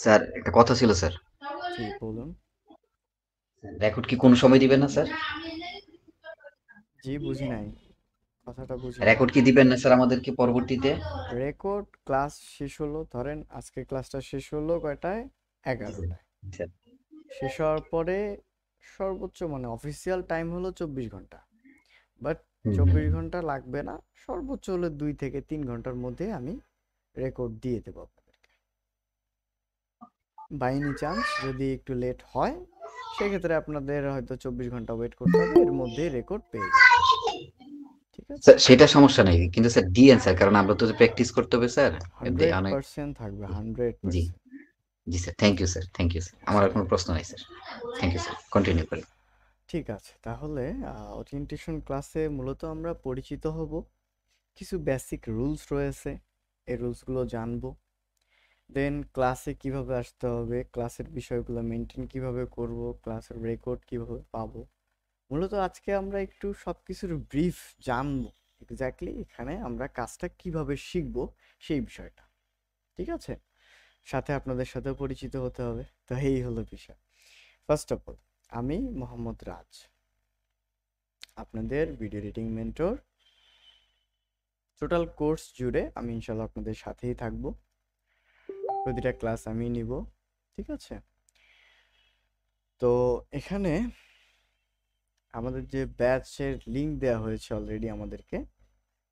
Sir একটা কথা ছিল স্যার। জি, বলুন। রেকর্ড কি কোনো সময় দিবেন না স্যার? জি, বুঝি নাই। কথাটা বুঝি নাই। রেকর্ড কি দিবেন না স্যার আমাদেরকে পরবর্তীতে? রেকর্ড ক্লাস শেষ হলো, ধরেন আজকে ক্লাসটা শেষ হলো কয়টায়? জি স্যার। 11টায়। স্যার। শেষ হওয়ার পরে সর্বোচ্চ মানে অফিসিয়াল টাইম হলো 24 ঘন্টা। বাট হুম, হুম, 24 ঘন্টা লাগবে না, সর্বোচ্চ হলে 2 থেকে 3 ঘন্টার মধ্যে আমি রেকর্ড দিয়ে দেবো আপনাদেরকে। বাই এনি চান্স যদি একটু লেট হয়, সেক্ষেত্রে আপনাদের হয়তো 24 ঘন্টা ওয়েট করতে হবে, এর মধ্যেই রেকর্ড পেয়ে যাবেন। ঠিক আছে? স্যার সেটা সমস্যা নাই, কিন্তু স্যার দিয়েন স্যার, কারণ আমরা তো প্র্যাকটিস করতে হবে স্যার। হান্ড্রেড অনেক। পার্সেন্ট থাকবে, জি 100%। জি sir, thank you sir, thank you sir, আমার আর কোনো প্রশ্ন নাই sir. Thank you sir, continue করেন। ঠিক আছে, তাহলে ওরিয়েন্টেশন ক্লাসে মূলত আমরা পরিচিত হব। কিছু বেসিক রুলস রয়েছে, এই রুলসগুলো জানবো। দেন ক্লাসে কিভাবে আসতে হবে, ক্লাসের বিষয়গুলো মেনটেন কিভাবে করব, ক্লাসের রেকর্ড কিভাবে পাবো। মূলত আজকে আমরা একটু সব কিছুর ব্রিফ জানবো। এক্স্যাক্টলি এখানে আমরা কাজটা কিভাবে শিখবো সেই বিষয়টা। ঠিক আছে? সাথে আপনাদের সাথেও পরিচিত হতে হবে, তো এই হলো বিষয়। ফার্স্ট অফ অল, আমি মোহাম্মদ রাজ, আপনাদের video editing mentor. Total course জুড়ে আমি ইনশাল্লাহ আপনাদের সাথেই থাকবো, প্রতিটা ক্লাস আমি নিব। ঠিক আছে? তো এখানে আমাদের যে ব্যাচের লিংক দেওয়া হয়েছে অলরেডি, আমাদেরকে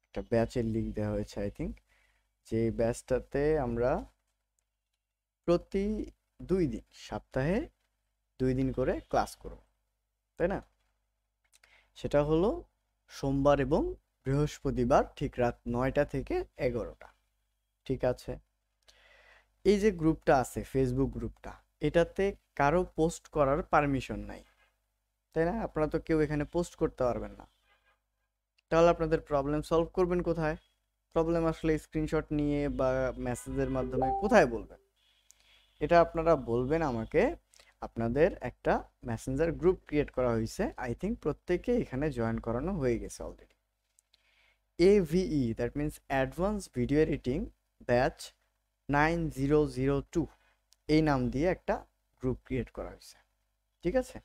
একটা ব্যাচের লিংক দেওয়া হয়েছে আই থিঙ্ক, যে ব্যাচটাতে আমরা প্রতি 2 দিন, সপ্তাহে 2 দিন করে ক্লাস করব, তাই না? সেটা হলো সোমবার এবং বৃহস্পতিবার, ঠিক রাত 9টা থেকে 11টা। ঠিক আছে? এই যে গ্রুপটা আছে, ফেসবুক গ্রুপটা, এটাতে কারো পোস্ট করার পারমিশন নাই, তাই না? আপনারা তো কেউ এখানে পোস্ট করতে পারবেন না। তাহলে আপনাদের প্রবলেম সলভ করবেন কোথায়? প্রবলেম আসলে স্ক্রিনশট নিয়ে বা মেসেজের মাধ্যমে কোথায় বলবেন? এটা আপনারা বলবেন আমাকে। আপনাদের একটা মেসেঞ্জার গ্রুপ ক্রিয়েট করা হয়েছে, আই থিঙ্ক প্রত্যেকে এখানে জয়েন করানো হয়ে গেছে already. AVE, that means advance video editing batch 9002, এই নাম দিয়ে একটা গ্রুপ ক্রিয়েট করা হয়েছে। ঠিক আছে?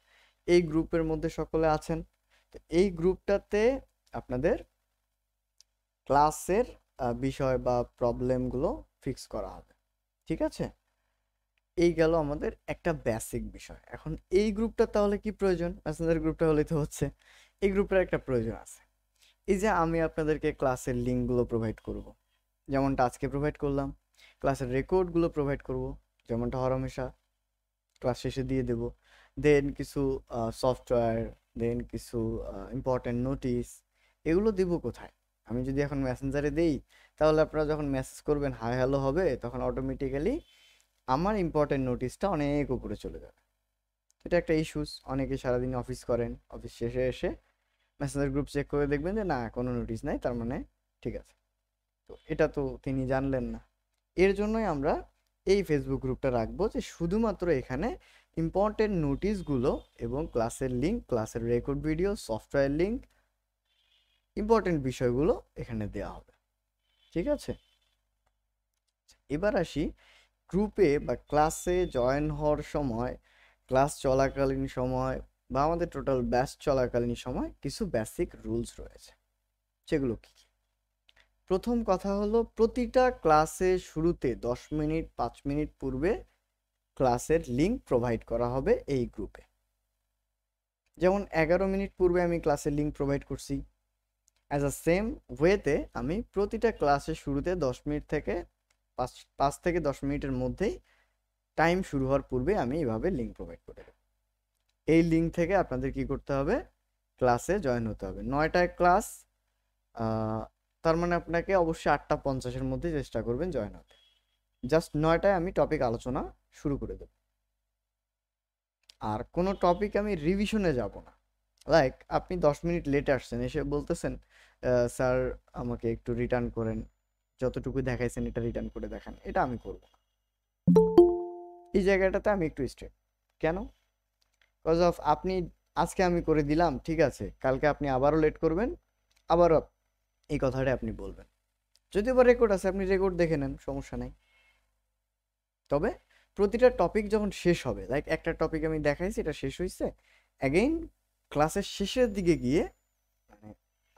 এই গ্রুপের মধ্যে সকলে আছেন। তো এই গ্রুপটাতে আপনাদের ক্লাসের বিষয় বা প্রবলেমগুলো ফিক্স করা হবে। ঠিক আছে? এই গেল আমাদের একটা বেসিক বিষয়। এখন এই গ্রুপটা তাহলে কি প্রয়োজন? মেসেঞ্জার গ্রুপটা হলেই তো হচ্ছে। এই গ্রুপটার একটা প্রয়োজন আছে। এই যে আমি আপনাদেরকে ক্লাসের লিঙ্কগুলো প্রোভাইড করব, যেমনটা আজকে প্রোভাইড করলাম। ক্লাসের রেকর্ডগুলো প্রোভাইড করব, যেমনটা হরহামেশা ক্লাস শেষে দিয়ে দেব। দেন কিছু সফটওয়্যার, দেন কিছু ইম্পর্টেন্ট নোটিস, এগুলো দিব কোথায়? আমি যদি এখন মেসেঞ্জারে দেই, তাহলে আপনারা যখন মেসেজ করবেন হাই হ্যালো হবে, তখন অটোমেটিক্যালি আমার ইম্পর্টেন্ট নোটিসটা অনেক উপরে চলে যাবে। এটা একটা ইস্যুস। অনেকে সারাদিন অফিস করেন, অফিস শেষে এসে মেসেঞ্জার গ্রুপ চেক করে দেখবেন যে না, কোনো নোটিস নাই, তার মানে ঠিক আছে। তো এটা তো তিনি জানলেন না। এর জন্যই আমরা এই ফেসবুক গ্রুপটা রাখবো, যে শুধুমাত্র এখানে ইম্পর্টেন্ট নোটিশগুলো এবং ক্লাসের লিঙ্ক, ক্লাসের record video, software link, important বিষয়গুলো এখানে দেওয়া হবে। ঠিক আছে? এবার আসি গ্রুপে বা ক্লাসে জয়েন হওয়ার সময়, ক্লাস চলাকালীন সময় বা আমাদের টোটাল ব্যাচ চলাকালীন সময় কিছু বেসিক রুলস রয়েছে। সেগুলো কি কি? প্রথম কথা হলো, প্রতিটা ক্লাসে শুরুতে 10 মিনিট 5 মিনিট পূর্বে ক্লাসের লিঙ্ক প্রোভাইড করা হবে এই গ্রুপে। যেমন 11 মিনিট পূর্বে আমি ক্লাসের লিঙ্ক প্রোভাইড করছি, অ্যাজ আ সেম ওয়েতে আমি প্রতিটা ক্লাসের শুরুতে 10 মিনিট থেকে 5 থেকে 10 মিনিটের মধ্যেই, টাইম শুরু হওয়ার পূর্বে আমি এইভাবে লিঙ্ক প্রোভাইড করে দেবো। এই লিঙ্ক থেকে আপনাদের কি করতে হবে? ক্লাসে জয়েন হতে হবে। 9টায় ক্লাস, তার মানে আপনাকে অবশ্যই 8টা 50-এর মধ্যে চেষ্টা করবেন জয়েন হতে। জাস্ট 9টায় আমি টপিক আলোচনা শুরু করে দেব। আর কোনো টপিক আমি রিভিশনে যাব না। লাইক আপনি 10 মিনিট লেটে আসছেন, এসে বলতেছেন স্যার আমাকে একটু রিটার্ন করেন, যতটুকু দেখাইছেন এটা রিটার্ন করে দেখান, এটা আমি করব না। এই জায়গাটাতে আমি একটু স্ট্রেট। কেন? কজ অফ আপনি, আজকে আমি করে দিলাম ঠিক আছে, কালকে আপনি আবারও লেট করবেন, আবারও এই কথাটা আপনি বলবেন। যদিও বা রেকর্ড আছে, আপনি রেকর্ড দেখে নেন, সমস্যা নাই। তবে প্রতিটা টপিক যখন শেষ হবে, লাইক একটা টপিক আমি দেখাইছি, এটা শেষ হয়েছে, অ্যাগেইন ক্লাসের শেষের দিকে গিয়ে, মানে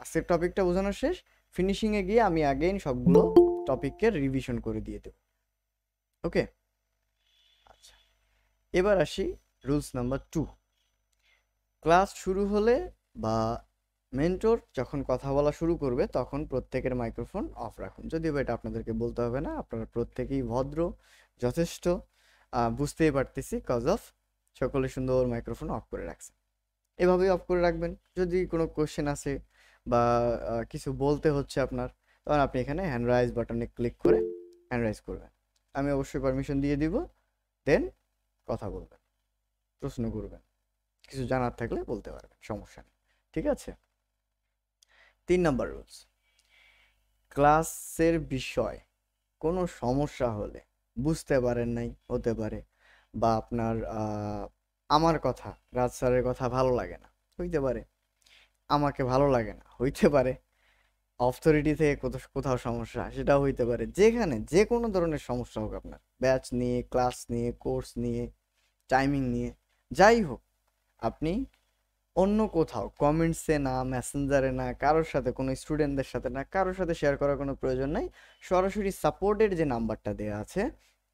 আজকের টপিকটা বোঝানো শেষ, ফিনিশিংয়ে গিয়ে আমি অ্যাগেইন সবগুলো টপিককে রিভিশন করে দিয়ে দেব। ওকে, আচ্ছা, এবার আসি রুলস নাম্বার 2। ক্লাস শুরু হলে বা মেন্টর যখন কথা বলা শুরু করবে তখন প্রত্যেকের মাইক্রোফোন অফ রাখুন। যদিও এটা আপনাদেরকে বলতে হবে না, আপনারা প্রত্যেকেই ভদ্র, যথেষ্ট, বুঝতেই পারতেছি, কজ অফ সকলে সুন্দর মাইক্রোফোন অফ করে রাখছেন। এভাবেই অফ করে রাখবেন। যদি কোনো কোশ্চেন আসে বা কিছু বলতে হচ্ছে আপনার, তখন আপনি এখানে হ্যান্ড রাইজ বাটনে ক্লিক করে হ্যান্ড রাইজ করবেন। আমি অবশ্যই পারমিশন দিয়ে দিব, দেন কথা বলবেন, প্রশ্ন করবেন, কিছু জানার থাকলে বলতে পারবেন, সমস্যা নেই। ঠিক আছে? 3 নাম্বার রুলস, ক্লাসের বিষয় কোনো সমস্যা হলে, বুঝতে পারেন নাই হতে পারে, বা আপনার আমার কথা, রাজ স্যারের কথা ভালো লাগে না হইতে পারে, আমাকে ভালো লাগে না হইতে পারে, অথরিটি থেকে কোথাও সমস্যা সেটাও হইতে পারে, যেখানে যে কোনো ধরনের সমস্যা হোক, আপনার ব্যাচ নিয়ে, ক্লাস নিয়ে, কোর্স নিয়ে, টাইমিং নিয়ে, যাই হোক, আপনি অন্য কোথাও কমেন্টসে না, মেসেঞ্জারে না, কারোর সাথে, কোনো স্টুডেন্টদের সাথে না, কারোর সাথে শেয়ার করার কোনো প্রয়োজন নাই। সরাসরি সাপোর্টের যে নাম্বারটা দেওয়া আছে,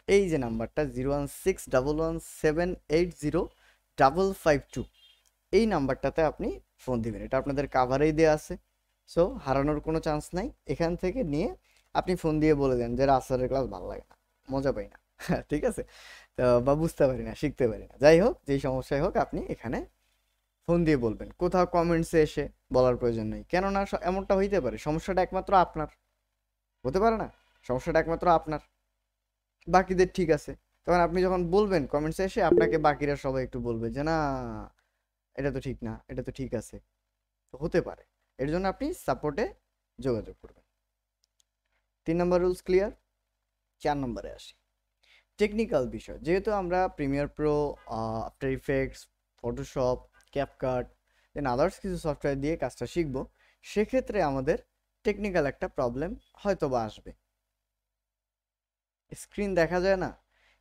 এই যে নাম্বারটা 01611780552, এই নাম্বারটাতে আপনি ফোন দিবেন। এটা আপনাদের কাভারেই দেওয়া আছে, সো হারানোর কোনো চান্স নাই। এখান থেকে নিয়ে আপনি ফোন দিয়ে বলে দেন যে রাসেলের ক্লাস ভালো লাগে না, মজা পাই না, ঠিক আছে, তো বা বুঝতে পারি না, শিখতে পারি না, যাই হোক, যেই সমস্যাই হোক, আপনি এখানে ফোন দিয়ে বলবেন। কোথাও কমেন্টসে এসে বলার প্রয়োজন নেই, কেননা এমনটা হইতে পারে সমস্যাটা একমাত্র আপনার, হতে পারে না, সমস্যাটা একমাত্র আপনার, বাকিদের ঠিক আছে। তখন আপনি যখন বলবেন কমেন্টসে এসে, আপনাকে বাকিরা সবাই একটু বলবে যে না, এটা তো ঠিক না, এটা তো ঠিক আছে, তো হতে পারে। এর জন্য আপনি সাপোর্টে যোগাযোগ করবেন। 3 নম্বর রুলস ক্লিয়ার। 4 নম্বরে আসি, টেকনিক্যাল বিষয়। যেহেতু আমরা Premiere Pro, After Effects, Photoshop, CapCut, then others কিছু সফটওয়্যার দিয়ে কাজটা শিখব, সেক্ষেত্রে আমাদের টেকনিক্যাল একটা প্রবলেম হয়তো বা আসবে। স্ক্রিন দেখা যায় না,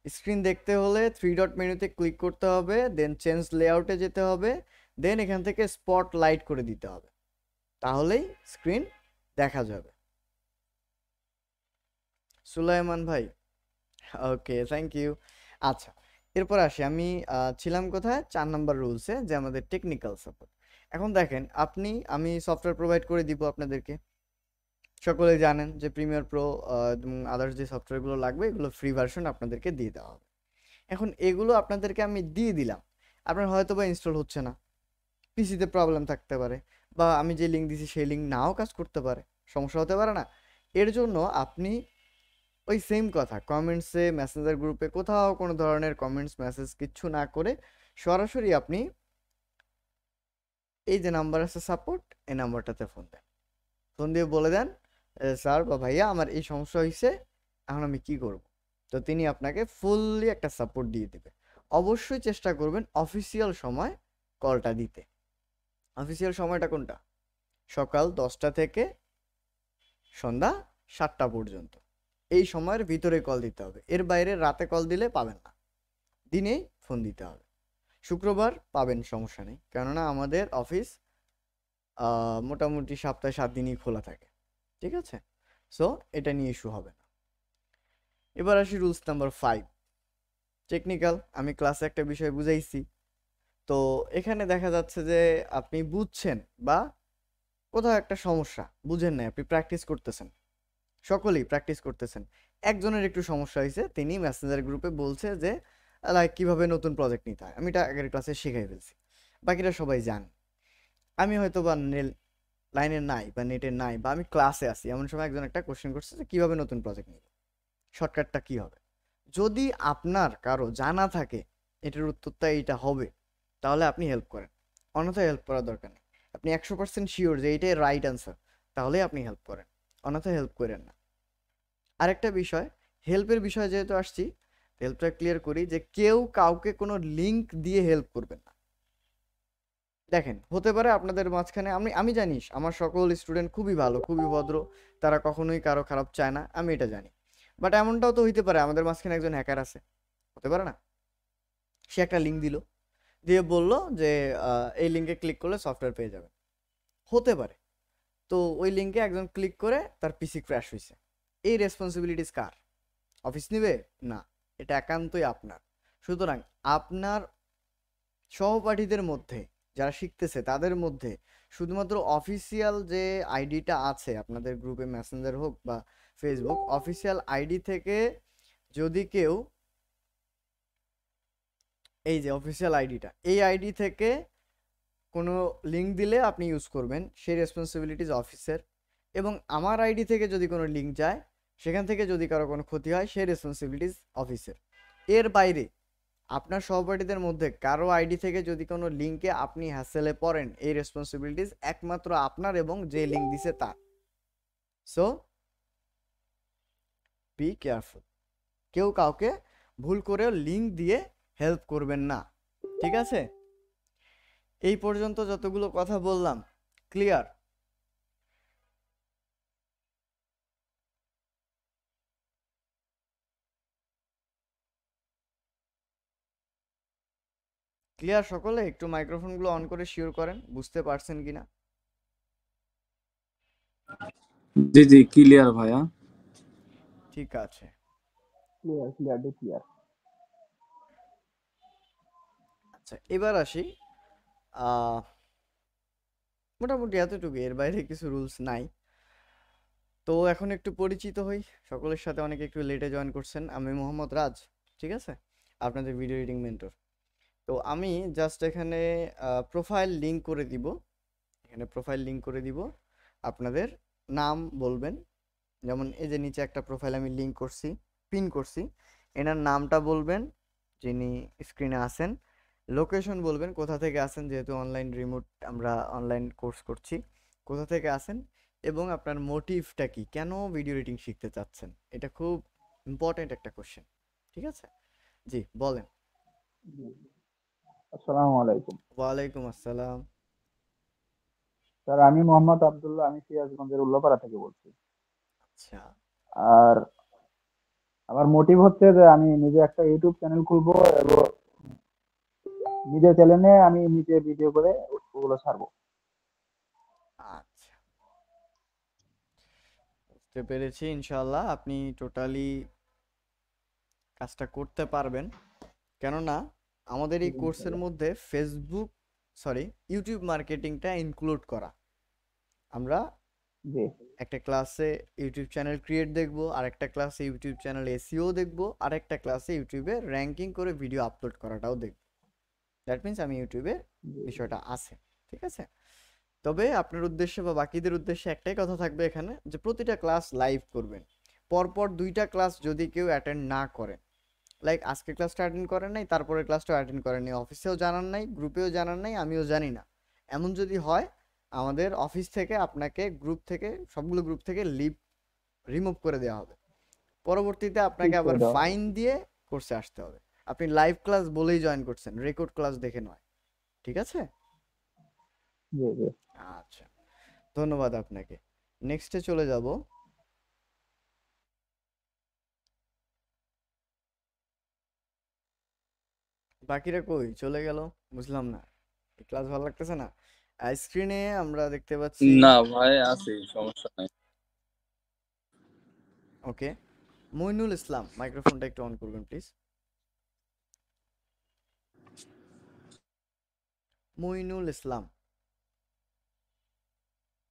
স্ক্রিন দেখতে হলে 3 ডট মেনুতে ক্লিক করতে হবে, দেন চেঞ্জ লেআউটে যেতে হবে, দেন এখান থেকে স্পট লাইট করে দিতে হবে, তাহলেই স্ক্রিন দেখা যাবে। সুলাইমান ভাই, ওকে, থ্যাংক ইউ। আচ্ছা, এরপর আসি, আমি ছিলাম কোথায়, 4 নাম্বার রুলসে, যে আমাদের টেকনিক্যাল সাপোর্ট। এখন দেখেন, আমি সফটওয়্যার প্রোভাইড করে দিব আপনাদেরকে, সকলে জানেন যে প্রিমিয়ার প্রো এবং আদার্স যে সফটওয়্যারগুলো লাগবে, এগুলো ফ্রি ভার্সন আপনাদেরকে দিয়ে দেওয়া হবে। এখন এগুলো আপনাদেরকে আমি দিয়ে দিলাম, আপনার হয়তো বা ইনস্টল হচ্ছে না, পিসিতে প্রবলেম থাকতে পারে, বা আমি যে লিঙ্ক দিছি সেই লিঙ্ক নাও কাজ করতে পারে, সমস্যা হতে পারে না? এর জন্য আপনি ওই সেম কথা, কমেন্টসে, মেসেঞ্জার গ্রুপে, কোথাও কোনো ধরনের কমেন্টস, মেসেজ কিচ্ছু না করে সরাসরি আপনি এই যে নাম্বার আছে সাপোর্ট, এই নাম্বারটাতে ফোন দেন। ফোন দিয়ে বলে দেন, স্যার বা ভাইয়া, আমার এই সমস্যা হয়েছে, এখন আমি কি করব? তো তিনি আপনাকে ফুললি একটা সাপোর্ট দিয়ে দেবে। অবশ্যই চেষ্টা করবেন অফিসিয়াল সময় কলটা দিতে। অফিসিয়াল সময়টা কোনটা? সকাল 10টা থেকে সন্ধ্যা 7টা পর্যন্ত, এই সময়ের ভিতরে কল দিতে হবে। এর বাইরে রাতে কল দিলে পাবেন না, দিনেই ফোন দিতে হবে। শুক্রবার পাবেন, সমস্যা নেই, কেননা আমাদের অফিস মোটামুটি সপ্তাহে 7 দিনই খোলা থাকে, ঠিক আছে? সো এটা নিয়ে ইস্যু হবে না। এবার আসি রুলস নাম্বার 5, টেকনিক্যাল। আমি ক্লাসে একটা বিষয় বুঝাইছি, তো এখানে দেখা যাচ্ছে যে আপনি বুঝছেন বা কোথাও একটা সমস্যা বুঝেন নাই, আপনি প্র্যাকটিস করতেছেন, সকলেই প্র্যাকটিস করতেছেন। একজনের একটু সমস্যা হয়েছে, তিনি মেসেঞ্জার গ্রুপে বলছে যে লাইক কীভাবে নতুন প্রজেক্ট নিতে হয়, আমি এটা আগের ক্লাসে শিখাই ফেলছি, বাকিরা সবাই জান। আমি হয়তো বা লাইনে নাই বা নেটে নাই, বা আমি ক্লাসে আসি, এমন সময় একজন একটা কোশ্চেন করছে যে কীভাবে নতুন প্রজেক্ট নিব, শর্টকাটটা কী হবে। যদি আপনার কারো জানা থাকে এটার উত্তরটা এইটা হবে, তাহলে আপনি হেল্প করেন, অন্যথায় হেল্প করার দরকার নেই। আপনি 100% শিওর যে এইটাই রাইট অ্যান্সার, তাহলে আপনি হেল্প করেন, অন্যথায় হেল্প করেন না। আরেকটা বিষয়, হেল্পের বিষয়ে যেহেতু আসছি, হেল্পটা ক্লিয়ার করি, যে কেউ কাউকে কোনো লিঙ্ক দিয়ে হেল্প করবেন না। দেখেন, হতে পারে আপনাদের মাঝখানে, আমি জানিস আমার সকল স্টুডেন্ট খুবই ভালো, খুবই ভদ্র, তারা কখনোই কারো খারাপ চায় না, আমি এটা জানি। বাট এমনটাও তো হইতে পারে আমাদের মাঝখানে একজন হ্যাকার আছে, হতে পারে না? সে একটা লিঙ্ক দিল, দিয়ে বলল যে এই লিঙ্কে ক্লিক করলে সফটওয়্যার পেয়ে যাবে। হতে পারে। তো ওই লিঙ্কে একজন ক্লিক করে তার পিসি ক্র্যাশ হয়েছে। এই রেসপন্সিবিলিটিস কার? অফিস নিবে? না, এটা একান্তই আপনার। সুতরাং আপনার সহপাঠীদের মধ্যে যারা শিখতেছে তাদের মধ্যে শুধুমাত্র অফিসিয়াল যে আইডিটা আছে আপনাদের গ্রুপে, মেসেঞ্জার হোক বা ফেসবুক, অফিসিয়াল আইডি থেকে যদি কেউ, এই যে অফিসিয়াল আইডিটা, এই আইডি থেকে কোনো লিঙ্ক দিলে আপনি ইউজ করবেন, সেই রেসপন্সিবিলিটিস অফিসের। এবং আমার আইডি থেকে যদি কোনো লিঙ্ক যায়, সেখান থেকে যদি কারো কোনো ক্ষতি হয়, সেই রেসপন্সিবিলিটিস অফিসের। এর বাইরে আপনার সহপাঠীদের মধ্যে কারো আইডি থেকে যদি কোনো লিঙ্কে আপনি হ্যাসেলে পড়েন, এই রেসপন্সিবিলিটিস একমাত্র আপনার এবং যে লিঙ্ক দিছে তার। So be careful. কেউ কাউকে ভুল করেও লিঙ্ক দিয়ে হেল্প করবেন না, ঠিক আছে? এই পর্যন্ত যতগুলো কথা বললাম, ক্লিয়ার? ক্লিয়ার সকলে? একটু মাইক্রোফোনগুলো অন করে শিওর করেন বুঝতে পারছেন কিনা। জি জি ক্লিয়ার ভাইয়া। ঠিক আছে, ক্লিয়ার ক্লিয়ার ক্লিয়ার। আচ্ছা এবার আসি। আহ মোটামুটি এতটুকু, এর বাইরে কিছু রুলস নাই। তো এখন একটু পরিচিত হই সকলের সাথে। অনেকে একটু লেটে জয়েন করছেন। আমি মোহাম্মদ রাজ, ঠিক আছে, আপনাদের ভিডিও এডিটিং মেন্টর। তো আমি জাস্ট এখানে প্রোফাইল লিংক করে দিব, এখানে প্রোফাইল লিংক করে দিব। আপনাদের নাম বলবেন, যেমন এই যে নিচে একটা প্রোফাইল আমি লিংক করছি, পিন করছি, এনার নামটা বলবেন যিনি স্ক্রিনে আছেন। লোকেশন বলবেন, কোথা থেকে আসেন, যেহেতু অনলাইন রিমোট আমরা অনলাইন কোর্স করছি, কোথা থেকে আসেন, এবং আপনার মোটিভটা কি, কেন ভিডিও এডিটিং শিখতে চাচ্ছেন। এটা খুব ইম্পর্টেন্ট একটা কোশ্চেন, ঠিক আছে? জি বলেন। আসসালামু আলাইকুম ওয়ালাইকুম আসসালাম। স্যার, আমি মোহাম্মদ আব্দুল্লাহ, আমি সিরাজগঞ্জের উল্লাপাড়া থেকে বলছি। আচ্ছা আর আমার মোটিভ হচ্ছে যে আমি নিজে একটা ইউটিউব চ্যানেল খুলবো এবং নিজের চ্যানেলে আমি নিজে ভিডিও করে ওগুলো ছাড়বো। আচ্ছা, বুঝতে পেরেছি। ইনশাল্লাহ আপনি টোটালি কাজটা করতে পারবেন, কেননা আমাদের এই কোর্সের ইনশাআল্লাহ। মধ্যে ফেসবুক, সরি, ইউটিউব মার্কেটিংটা ইনক্লুড করা। আমরা জি একটা ক্লাসে ইউটিউব চ্যানেল ক্রিয়েট দেখবো, আর একটা ক্লাসে ইউটিউব চ্যানেল এসইও দেখবো, আর একটা ক্লাসে ইউটিউবে র্যাঙ্কিং করে ভিডিও আপলোড করাটাও দেখবো। দ্যাট মিন্স আমি ইউটিউবে জি বিষয়টা আছে, ঠিক আছে? তবে আপনার উদ্দেশ্যে বা বাকিদের উদ্দেশ্যে একটাই কথা থাকবে এখানে, যে প্রতিটা ক্লাস লাইভ করবেন। পরপর 2টা ক্লাস যদি কেউ অ্যাটেন্ড না করেন, লাইক আজকে ক্লাসটা অ্যাটেন্ড করেন নাই, তারপরে ক্লাসটা অ্যাটেন্ড করেন নাই, অফিসেও জানান নাই, গ্রুপেও জানান নাই, আমিও জানি না, এমন যদি হয়, আমাদের অফিস থেকে আপনাকে গ্রুপ থেকে, সবগুলো গ্রুপ থেকে রিমুভ করে দেওয়া হবে। পরবর্তীতে ঠিক আপনাকে আবার করে দেওয়া হবে। ফাইন দিয়ে কোর্সে আসতে হবে। আপনি লাইভ ক্লাস বলেই জয়েন করছেন, রেকর্ড ক্লাস দেখে নয়, ঠিক আছে? জি জি। আচ্ছা, ধন্যবাদ আপনাকে। নেক্সটে চলে যাব। বাকিরা কই চলে গেল, বুঝলাম না। ক্লাস ভালো লাগতেছে না। স্ক্রিনে আমরা দেখতে পাচ্ছি। না ভাই আছে, সমস্যা নাই। ওকে, মইনুল ইসলাম, মাইক্রোফোনটা একটু অন করবেন প্লিজ। মইনুল ইসলাম,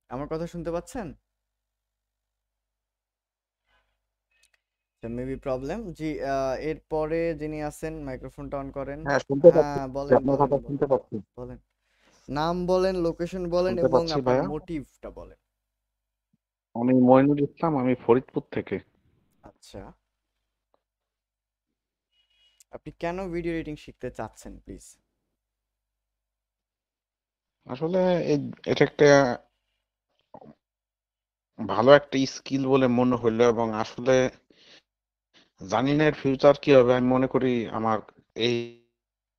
আমার কথা শুনতে পাচ্ছেন? Maybe problem. জি, এরপরে যিনি আছেন মাইক্রোফোনটা অন করেন। হ্যাঁ, শুনতে পাচ্ছি। হ্যাঁ বলেন আপনার বলেন কথা বলেন শুনতে পাচ্ছি। বলেন। নাম বলেন, লোকেশন বলেন, শুনতে এবং পাচ্ছি আপনার ভাইয়া। মোটিভটা বলেন। আমি মইনুল ইসলাম, আমি ফরিদপুর থেকে। আচ্ছা, আপনি কেন ভিডিও এডিটিং শিখতে চাচ্ছেন প্লিজ? আসলে এটা একটা ভালো একটা স্কিল বলে মনে হইলো, এবং আসলে জানি না এর ফিউচার কি হবে। আমি মনে করি আমার এই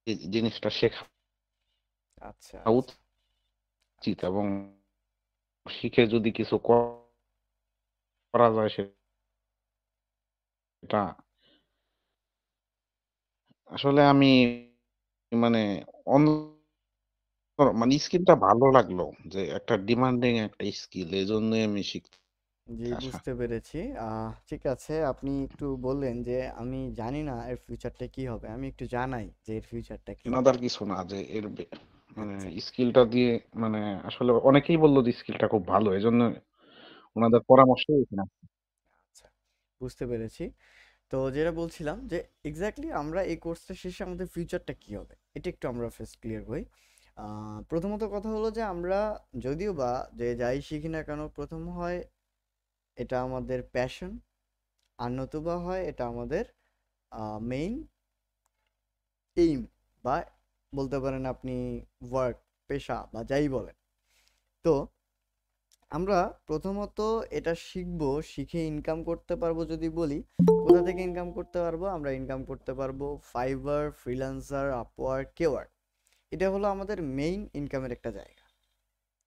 এই জিনিসটা শেখা আচ্ছা আচ্ছা উচিত, এবং শিখে যদি কিছু করা যায় সেটা আসলে আমি মানে অন মানে স্কিলটা ভালো লাগলো যে একটা ডিমান্ডিং একটা স্কিল এজন্যই আমি শিখতে জি, আসা। বুঝতে পেরেছি। ঠিক আছে, আপনি একটু বললেন যে আমি জানি না এর ফিউচারটা কি হবে, আমি একটু জানাই যে এর ফিউচারটা কি। এনাদার কিছু না যে মানে আচ্ছা স্কিলটা দিয়ে মানে আসলে অনেকেই বললো যে স্কিলটা খুব ভালো এজন্য ওনাদের পরামর্শই এখানে। আচ্ছা, বুঝতে পেরেছি। তো যেটা বলছিলাম যে এক্স্যাক্টলি আমরা এই কোর্সটা শেষে আমাদের ফিউচারটা কি হবে এটা একটু আমরা ফার্স্ট ক্লিয়ার হই। প্রথমত কথা হলো যে আমরা যদিও বা যে যাই শিখি না কেন, প্রথম হয় এটা আমাদের প্যাশন, আর নতুবা হয় এটা আমাদের মেইন এইম, বা বলতে পারেন আপনি ওয়ার্ক, পেশা বা যাই বলেন। তো আমরা প্রথমত এটা শিখবো, শিখে ইনকাম করতে পারবো যদি বলি, কোথা থেকে ইনকাম করতে পারবো? আমরা ইনকাম করতে পারবো ফাইবার, ফ্রিল্যান্সার, আপওয়ার্ক, কেওয়ার্ক। এটা হলো আমাদের মেইন ইনকামের একটা জায়গা।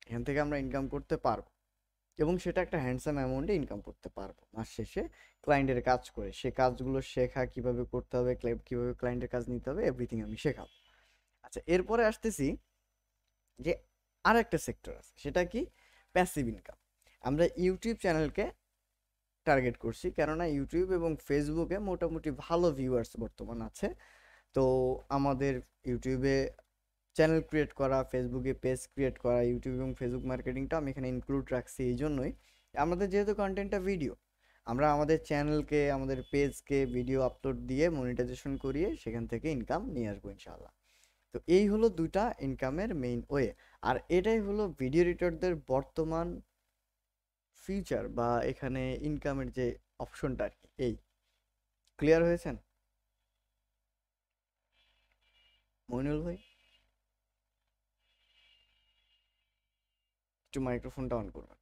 এখান থেকে আমরা ইনকাম করতে পারবো, এবং সেটা একটা হ্যান্ডসাম অ্যামাউন্টে ইনকাম করতে পারবো মাস শেষে ক্লায়েন্টের কাজ করে। সে কাজগুলো শেখা, কিভাবে করতে হবে, কিভাবে ক্লায়েন্টের কাজ নিতে হবে, এভরিথিং আমি শেখাবো। আচ্ছা, এরপরে আসতেছি যে আর একটা সেক্টর আছে, সেটা কি? Passive income. আমরা ইউটিউব চ্যানেলকে টার্গেট করছি, কেননা ইউটিউব এবং ফেসবুকে মোটামুটি ভালো ভিউয়ার্স বর্তমান আছে। তো আমাদের ইউটিউবে চ্যানেল ক্রিয়েট করা, ফেসবুকে পেজ ক্রিয়েট করা, ইউটিউব এবং ফেসবুক মার্কেটিংটা আমি এখানে ইনক্লুড রাখছি এই জন্যই, আমাদের যেহেতু কন্টেন্টটা ভিডিও, আমরা আমাদের চ্যানেলকে, আমাদের পেজকে ভিডিও আপলোড দিয়ে মনিটাইজেশন করিয়ে সেখান থেকে ইনকাম নিয়ে আসবো ইনশাআল্লাহ। তো এই হলো দুটা ইনকামের মেইন ওয়ে। আর এটাই হলো ভিডিও এডিটরদের বর্তমান ফিউচার, বা এখানে ইনকামের যে অপশনটা আর কি। এই ক্লিয়ার হয়েছেন মইনুল ভাই? একটু মাইক্রোফোনটা অন করবেন।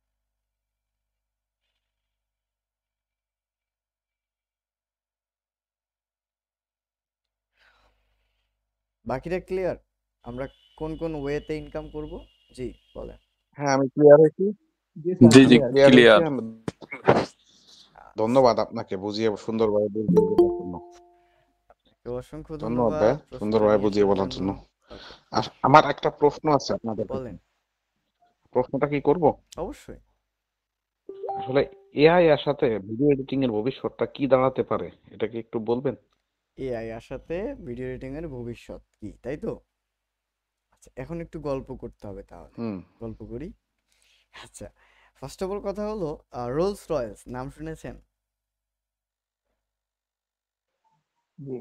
বাকিটা ক্লিয়ার? আমরা কোন কোন ওয়েতে ইনকাম করব? জি, বলেন। হ্যাঁ আমি ক্লিয়ার হয়েছি। জি স্যার, জি জি আমি ক্লিয়ার। ক্লিয়ার হয়েছি। ক্লিয়ার। আচ্ছা, ধন্যবাদ আপনাকে বুঝিয়ে সুন্দরভাবে বুঝিয়ে বলার জন্য। আপনাকে অসংখ্য ধন্যবাদ ভাই, ধন্যবাদ প্রশ্নটা সুন্দরভাবে নিয়ে বুঝিয়ে আসার বলার জন্য। জন্য। ওকে, আমার একটা প্রশ্ন আছে আপনাদের কাছে। বলেন। প্রশ্নটা কি করব? অবশ্যই। আসলে এআই এর সাথে ভিডিও এডিটিং এর ভবিষ্যৎটা কি দাঁড়াতে পারে এটা কি একটু বলবেন? এআই আসাতে ভিডিও এডিটিং এর ভবিষ্যৎ কি, তাই তো? আচ্ছা, এখন একটু গল্প করতে হবে তাহলে। হুম। গল্প করি। আচ্ছা, ফার্স্ট অফ অল কথা হলো, রোলস রয়েলস নাম শুনেছেন? জি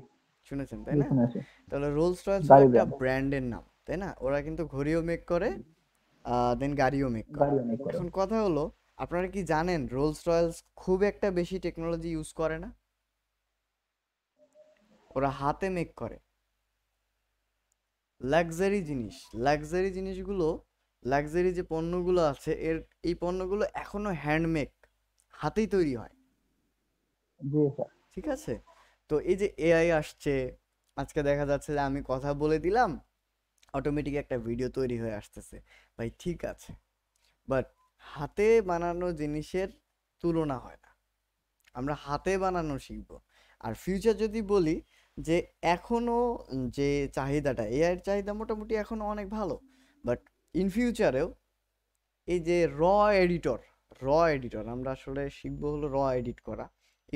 শুনেছেন তাই জি, না? শুনেছি। তাহলে রোলস রয়েলস হলো গাড়ি একটা ব্র্যান্ড, ব্র্যান্ডের নাম, তাই না? ওরা কিন্তু ঘড়িও মেক করে, দেন গাড়িও মেক করে। গাড়ি অনেক করে। এখন কথা হলো, আপনারা কি জানেন রোলস রয়েলস খুব একটা বেশি টেকনোলজি ইউজ করে না? ওরা হাতে মেক করে লাক্সারি জিনিস। লাক্সারি জিনিসগুলো, লাক্সারি যে পণ্যগুলো আছে, এই পণ্যগুলো এখনো হ্যান্ডমেক, হাতেই তৈরি হয়। জি স্যার। ঠিক আছে? তো এই যে এআই আসছে, আজকে দেখা যাচ্ছে যে আমি কথা বলে দিলাম, অটোমেটিক একটা ভিডিও তৈরি হয়ে আসতেছে। ভাই ঠিক আছে, বাট হাতে বানানো জিনিসের তুলনা হয় না। আমরা হাতে বানানো শিখবো। আর ফিউচার যদি বলি, যে এখনো যে চাহিদাটা, এআই এর চাহিদা মোটামুটি এখনো অনেক ভালো, বাট ইন ফিউচারেও এই যে এডিটর র এডিটর আমরা আসলে শিখবো হলো এডিট করা।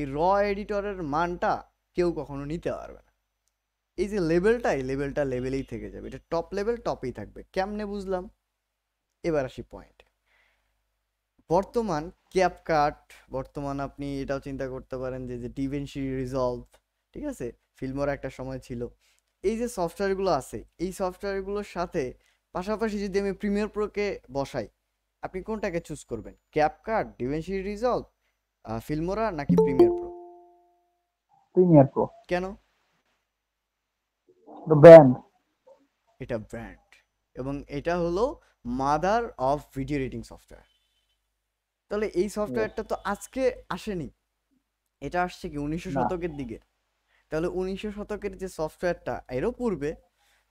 এই এডিটরের মানটা কেউ কখনো নিতে পারবে না। এই যে লেভেলটা, এই লেভেলটা লেভেলেই থেকে যাবে, এটা টপ লেভেল, টপেই থাকবে। কেমনে বুঝলাম? এবার আসি পয়েন্টে। বর্তমান ক্যাপকাট, বর্তমান আপনি এটাও চিন্তা করতে পারেন যে যে ডিভিনসি রিজলভ, ঠিক আছে, ফিল্মোরা একটা সময় ছিল। এই যে সফটওয়্যারগুলো আছে, এই সফটওয়্যারগুলোর সাথে পাশাপাশি যদি আমি প্রিমিয়ার প্রোকে বসাই, আপনি কোনটাকে চুজ করবেন? ক্যাপকাট, ডিভিনসি রিজলভ, ফিল্মোরা, নাকি প্রিমিয়ার প্রো? Premiere Pro. কেন? ব্র্যান্ড। এটা ব্র্যান্ড, এবং এটা হলো mother of video editing software. তাহলে এই সফটওয়্যারটা তো আজকে আসেনি, এটা আসছে কি 1900 না। শতকের দিকে। তাহলে 1900 শতকের যে সফটওয়্যারটা এরও পূর্বে।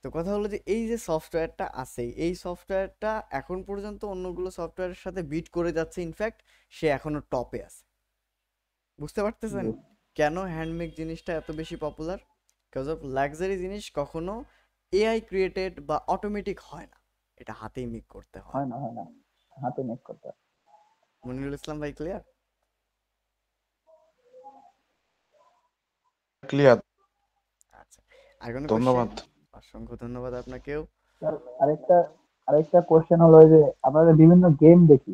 তো কথা হলো যে এই যে সফটওয়্যারটা আছে, এই সফটওয়্যারটা এখন পর্যন্ত অন্যগুলো সফটওয়্যারের সাথে বিট করে যাচ্ছে, ইনফ্যাক্ট সে এখনো টপে আছে। বুঝতে পারতেছেন জি কেন হ্যান্ডমেক জিনিসটা এত বেশি পপুলার? বিকজ অফ লাক্সারি জিনিস কখনো এআই ক্রিয়েটেড বা অটোমেটিক হয় না, এটা হাতেই মেক করতে হয়। হয় না, হাতে মেক করতে হয়। মনিরুল ইসলাম ভাই ক্লিয়ার? ক্লিয়ার, আচ্ছা, আর কোনো ধন্যবাদ। কোশ্চেন? অসংখ্য ধন্যবাদ আপনাকেও। স্যার, আরেকটা আরেকটা কোশ্চেন হলো এই যে আমরা যে বিভিন্ন গেম দেখি,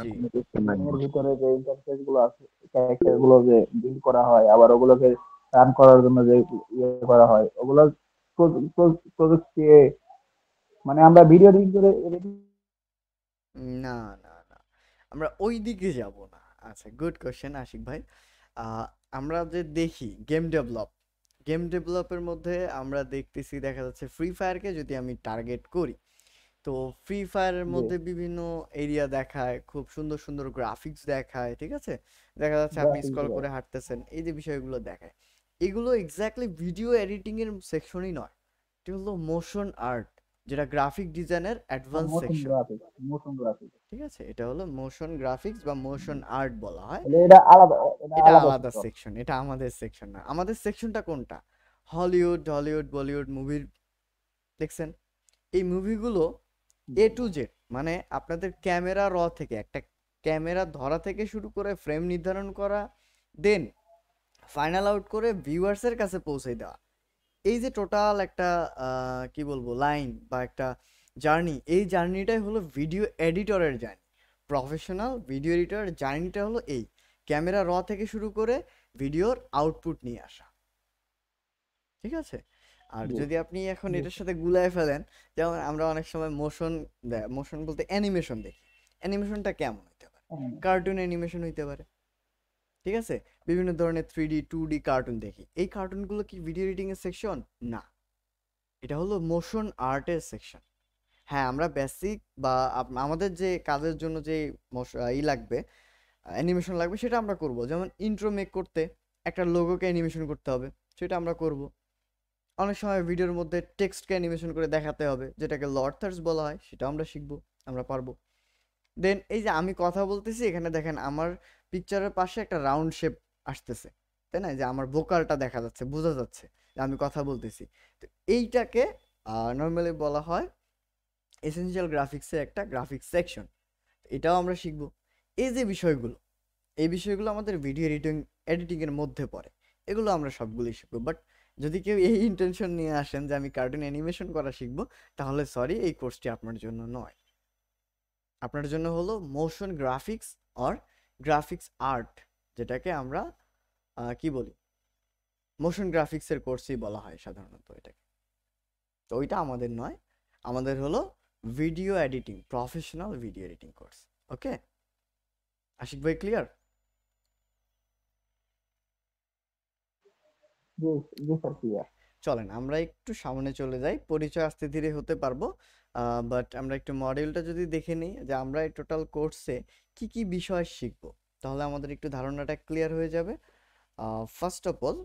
জি। গেমের ভিতরে যে ইন্টারফেস গুলো আছে, ক্যারেক্টার গুলো যে বিল্ড করা হয়, আবার ওগুলোকে রান করার জন্য যে ইয়ে করা হয়, ওগুলো প্রযুক্তি, মানে আমরা ভিডিও এডিটিং না না না, আমরা ওই দিকে যাব না। আচ্ছা, গুড কোশ্চেন আশিক ভাই। আমরা যে দেখি গেম ডেভেলপের মধ্যে আমরা দেখতেছি, দেখা যাচ্ছে ফ্রি ফায়ারকে যদি আমি টার্গেট করি, তো ফ্রি ফায়ারের যে মধ্যে বিভিন্ন এরিয়া দেখায়, খুব সুন্দর সুন্দর গ্রাফিক্স দেখায়, ঠিক আছে? দেখা যাচ্ছে আপনি গ্রাফিক্স স্ক্রল গুলো। করে হাঁটতেছেন, এই যে বিষয়গুলো দেখায়, এগুলো এক্স্যাক্টলি ভিডিও এডিটিং এর সেকশনই নয়, এটা হলো মোশন আর্ট, যেটা গ্রাফিক ডিজাইনের অ্যাডভান্স সেকশন। মোশন গ্রাফিক্স, ঠিক আছে, এটা হলো মোশন গ্রাফিক্স বা মোশন আর্ট বলা হয়। তাহলে এটা আলাদা, এটা এটা আলাদা আলাদা সেকশন। সেকশন, এটা আমাদের সেকশন না। আমাদের সেকশনটা কোনটা? হলিউড বলিউড মুভি দেখছেন? এই মুভিগুলো এ টু জেড, মানে আপনাদের ক্যামেরা র থেকে, একটা ক্যামেরা ধরা থেকে শুরু করে ফ্রেম নির্ধারণ করা, দেন ফাইনাল আউট করে ভিউয়ার্সের কাছে পৌঁছে দেওয়া, এই যে টোটাল একটা কি বলবো লাইন বা একটা জার্নি, এই জার্নিটাই হলো ভিডিও এডিটরের জার্নি। প্রফেশনাল ভিডিও এডিটর জার্নিটা হলো এই ক্যামেরা র থেকে শুরু করে ভিডিওর আউটপুট নিয়ে আসা। ঠিক আছে? আর জি, যদি আপনি এখন জি এটার স্যার। সাথে গুলায় ফেলেন, যেমন আমরা অনেক সময় মোশন বলতে অ্যানিমেশন দেখি। অ্যানিমেশনটা কেমন হতে পারে? হ্যাঁ, কার্টুন অ্যানিমেশন হইতে পারে, ঠিক আছে? বিভিন্ন ধরনের 3D 2D কার্টুন দেখি, এই কার্টুনগুলো কি ভিডিও এডিটিং এর সেকশন? না, এটা হলো মোশন আর্টের সেকশন। হ্যাঁ, আমরা বেসিক বা আমাদের যে কাজের জন্য যে লাগবে, অ্যানিমেশন লাগবে, সেটা আমরা করব। যেমন ইন্ট্রো মেক করতে একটা লোগোকে অ্যানিমেশন করতে হবে, সেটা আমরা করব। অনেক সময় ভিডিওর মধ্যে টেক্সটকে অ্যানিমেশন করে দেখাতে হবে, যেটাকে লর্থার্স বলা হয়, সেটাও আমরা শিখবো, আমরা পারবো। দেন এই যে আমি কথা বলতেছি, এখানে দেখেন আমার পিকচারের পাশে একটা রাউন্ড শেপ আসতেছে, তাই না? যে আমার ভোকালটা দেখা যাচ্ছে, বোঝা যাচ্ছে যে আমি কথা বলতেছি। তো এইটাকে নর্মালি বলা হয় এসেনশিয়াল গ্রাফিক্সের একটা গ্রাফিক্স সেকশন। এটাও আমরা শিখবো। এই যে বিষয়গুলো, এই বিষয়গুলো আমাদের ভিডিও এডিটিং এর মধ্যে পড়ে, এগুলো আমরা সবগুলোই শিখবো। বাট যদি কেউ এই ইন্টেনশন নিয়ে আসেন যে আমি কার্টুন অ্যানিমেশন করা শিখবো, তাহলে সরি, এই কোর্সটি আপনার জন্য নয়। আপনার জন্য হলো motion graphics or graphics art, যেটাকে আমরা কি বলি, মোশন গ্রাফিক্সের কোর্সই বলা হয় সাধারণত এটাকে। তো ওইটা আমাদের নয়, আমাদের হলো video editing, professional video editing course. Okay Ashik ভাই, ক্লিয়ার? জি, জি স্যার, ক্লিয়ার। চলেন আমরা একটু সামনে চলে যাই, পরিচয় আস্তে ধীরে হতে পারবো, বাট আমরা একটু মডিউলটা যদি দেখে নিই যে আমরা এই টোটাল কোর্সে কি কি বিষয় শিখবো, তাহলে আমাদের একটু ধারণাটা ক্লিয়ার হয়ে যাবে। ফার্স্ট অফ অল,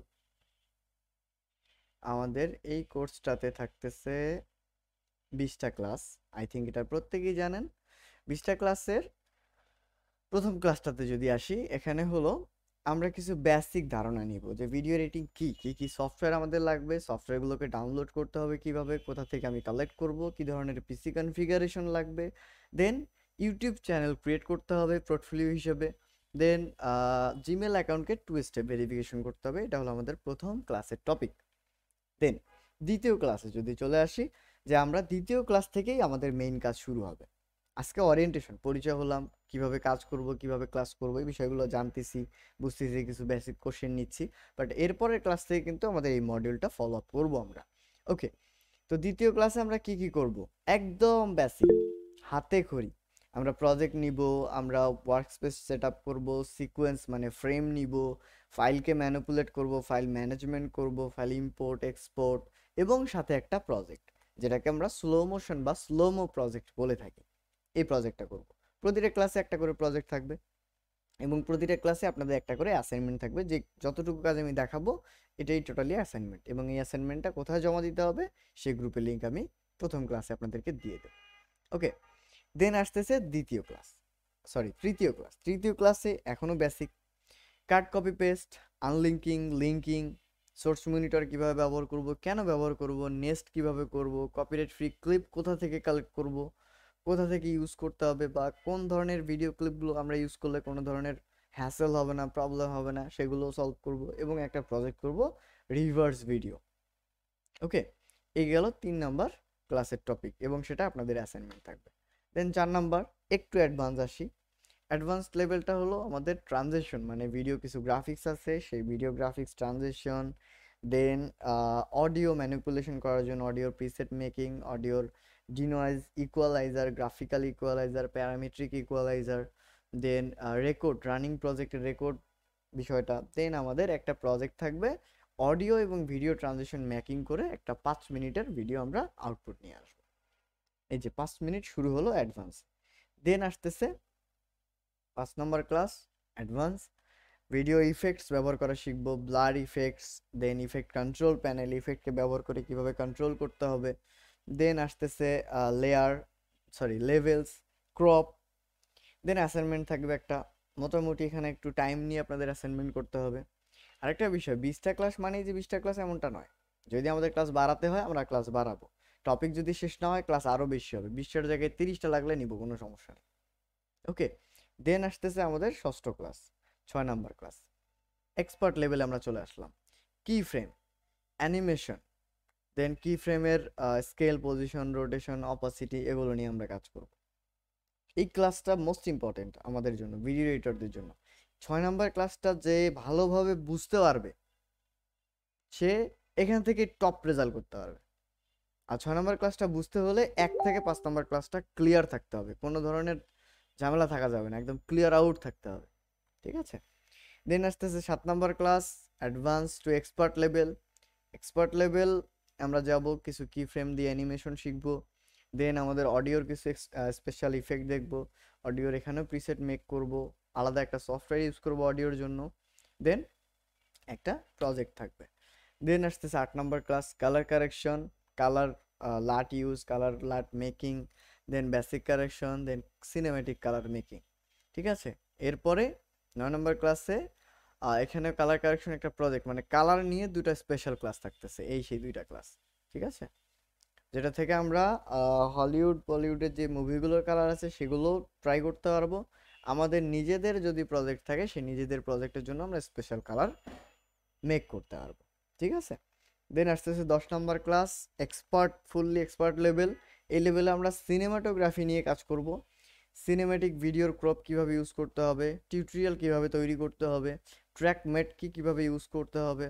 আমাদের এই কোর্সটাতে থাকতেছে 20টা ক্লাস। আই থিঙ্ক এটা প্রত্যেকেই জানেন। 20টা ক্লাসের প্রথম ক্লাসটাতে যদি আসি, এখানে হলো আমরা কিছু বেসিক ধারণা নিব যে ভিডিও এডিটিং কি, কি কি সফটওয়্যার আমাদের লাগবে, সফটওয়্যারগুলোকে ডাউনলোড করতে হবে কিভাবে, কোথা থেকে আমি কালেক্ট করব, কি ধরনের পিসি কনফিগারেশন লাগবে, দেন ইউটিউব চ্যানেল ক্রিয়েট করতে হবে পোর্টফোলিও হিসেবে, দেন জিমেল অ্যাকাউন্টকে 2 স্টেপ ভেরিফিকেশন করতে হবে। এটা হলো আমাদের প্রথম ক্লাসের টপিক। দেন দ্বিতীয় ক্লাসে যদি চলে আসি, যে আমরা দ্বিতীয় ক্লাস থেকেই আমাদের মেইন কাজ শুরু হবে। আজকে ওরিয়েন্টেশন, পরিচয় হলাম, কিভাবে কাজ করব, কিভাবে ক্লাস করব, এই বিষয়গুলো জানতেছি, বুঝতেছি, কিছু বেসিক কোশ্চেন নিচ্ছি। বাট এরপরের ক্লাস থেকে কিন্তু আমাদের এই মডিউলটা ফলো আপ করবো আমরা। ওকে, তো দ্বিতীয় ক্লাসে আমরা কি কি করব? একদম বেসিক, হাতে খড়ি। আমরা প্রজেক্ট নিব, আমরা ওয়ার্কস্পেস সেট আপ করবো, সিকোয়েন্স মানে ফ্রেম নিব, ফাইলকে ম্যানিপুলেট করব, ফাইল ম্যানেজমেন্ট করব, ফাইল ইম্পোর্ট এক্সপোর্ট, এবং সাথে একটা প্রজেক্ট, যেটাকে আমরা স্লো মোশন বা স্লোমো প্রজেক্ট বলে থাকি, এই প্রজেক্টটা করব। প্রতিটা ক্লাসে একটা করে প্রজেক্ট থাকবে, এবং প্রতিটা ক্লাসে আপনাদের একটা করে অ্যাসাইনমেন্ট থাকবে, যে যতটুকু কাজ আমি দেখাবো এটাই টোটালি অ্যাসাইনমেন্ট, এবং এই অ্যাসাইনমেন্টটা কোথায় জমা দিতে হবে সেই গ্রুপের লিঙ্ক আমি প্রথম ক্লাসে আপনাদেরকে দিয়ে দেব। ওকে, দেন আসতেছে তৃতীয় ক্লাস। তৃতীয় ক্লাসে এখনো basic, cut copy paste, unlinking, linking, source monitor কিভাবে ব্যবহার করব, কেন ব্যবহার করব, নেস্ট কিভাবে করব, কপিরাইট ফ্রি ক্লিপ কোথা থেকে কালেক্ট করব, কোথা থেকে ইউজ করতে হবে, বা কোন ধরনের ভিডিও ক্লিপগুলো আমরা ইউজ করলে কোনো ধরনের হ্যাসেল হবে না, প্রবলেম হবে না, সেগুলো সলভ করব, এবং একটা প্রজেক্ট করব রিভার্স ভিডিও। ওকে, এই গেল 3 নাম্বার ক্লাসের টপিক, এবং সেটা আপনাদের অ্যাসাইনমেন্ট থাকবে। দেন 4 নাম্বার একটু অ্যাডভান্স আসি। অ্যাডভান্স লেভেলটা হলো আমাদের ট্রানজেকশন, মানে ভিডিও কিছু গ্রাফিক্স আছে, সেই video graphics transaction, then audio manipulation করার জন্য অডিওর প্রিসেট মেকিং, অডিওর denoise equalizer, graphical equalizer, parametric equalizer, then record, running প্রজেক্টের রেকর্ড বিষয়টা। দেন আমাদের একটা প্রজেক্ট থাকবে অডিও এবং ভিডিও ট্রানজিশন মেকিং করে একটা 5 মিনিটের ভিডিও আমরা আউটপুট নিয়ে আসবো। এই যে 5 মিনিট শুরু হলো অ্যাডভান্স। দেন আসতেছে 5 নম্বর ক্লাস অ্যাডভান্স ভিডিও ইফেক্টস ব্যবহার করা শিখবো, ব্লার ইফেক্টস, দেন ইফেক্ট কন্ট্রোল প্যানেল, ইফেক্টকে ব্যবহার করে কিভাবে কন্ট্রোল করতে হবে। দেন আসতেছে লেভেলস, ক্রপ। দেন অ্যাসাইনমেন্ট থাকবে একটা, মোটামুটি এখানে একটু টাইম নিয়ে আপনাদের অ্যাসাইনমেন্ট করতে হবে। আরেকটা বিষয়, 20টা ক্লাস মানেই যে 20টা ক্লাস এমনটা নয়। যদি আমাদের ক্লাস বাড়াতে হয় আমরা ক্লাস বাড়াবো, টপিক যদি শেষ না হয় ক্লাস আরও বেশি হবে, 20টার জায়গায় 30টা লাগলে নিব, কোনো সমস্যা নেই। ওকে, দেন আসতেছে আমাদের ষষ্ঠ ক্লাস, 6 নাম্বার ক্লাস। এক্সপার্ট লেভেলে আমরা চলে আসলাম। কি ফ্রেম, অ্যানিমেশন, দেন কি ফ্রেমের স্কেল, পজিশন, রোটেশন, অপাসিটি, এগুলো নিয়ে আমরা কাজ করব। এই ক্লাসটা মোস্ট ইম্পর্টেন্ট আমাদের জন্য, ভিডিও এডিটরদের জন্য। 6 নাম্বার ক্লাসটা যে ভালোভাবে বুঝতে পারবে সে এখান থেকে টপ রেজাল্ট করতে পারবে। আর 6 নাম্বার ক্লাসটা বুঝতে হলে 1 থেকে 5 নাম্বার ক্লাসটা ক্লিয়ার থাকতে হবে, কোনো ধরনের ঝামেলা থাকা যাবে না, একদম ক্লিয়ার আউট থাকতে হবে। ঠিক আছে, দেন আসতেছে 7 number class, advance to expert level. Expert level আমরা যাব, কিছু কি ফ্রেম দিয়ে অ্যানিমেশন শিখবো। দেন আমাদের অডিওর কিছু স্পেশাল ইফেক্ট দেখবো, অডিওর এখানেও প্রিসেট মেক করব, আলাদা একটা সফটওয়্যার ইউজ করব অডিওর জন্য। দেন একটা প্রজেক্ট থাকবে। দেন আসতেছে 8 number class, colour correction, colour লাট ইউজ, কালার লাট মেকিং, দেন বেসিক কারেকশন, দেন সিনেমেটিক কালার মেকিং। ঠিক আছে, এরপরে 9 নম্বর ক্লাসে এখানে কালার কারেকশন একটা প্রজেক্ট, মানে কালার নিয়ে 2টা স্পেশাল ক্লাস থাকতেছে, এই সেই 2টা ক্লাস। ঠিক আছে, যেটা থেকে আমরা হলিউড বলিউডের যে মুভিগুলোর কালার আছে সেগুলো ট্রাই করতে পারবো। আমাদের নিজেদের যদি প্রজেক্ট থাকে সেই নিজেদের প্রজেক্টের জন্য আমরা স্পেশাল কালার মেক করতে পারবো। ঠিক আছে, দেন আসতেছে 10 নম্বর class, expert, fully expert level. এই লেভেলে আমরা সিনেমাটোগ্রাফি নিয়ে কাজ করব, সিনেমেটিক ভিডিওর ক্রপ কিভাবে ইউজ করতে হবে, টিউটোরিয়াল কিভাবে তৈরি করতে হবে, ট্র্যাক মেট কিভাবে ইউজ করতে হবে,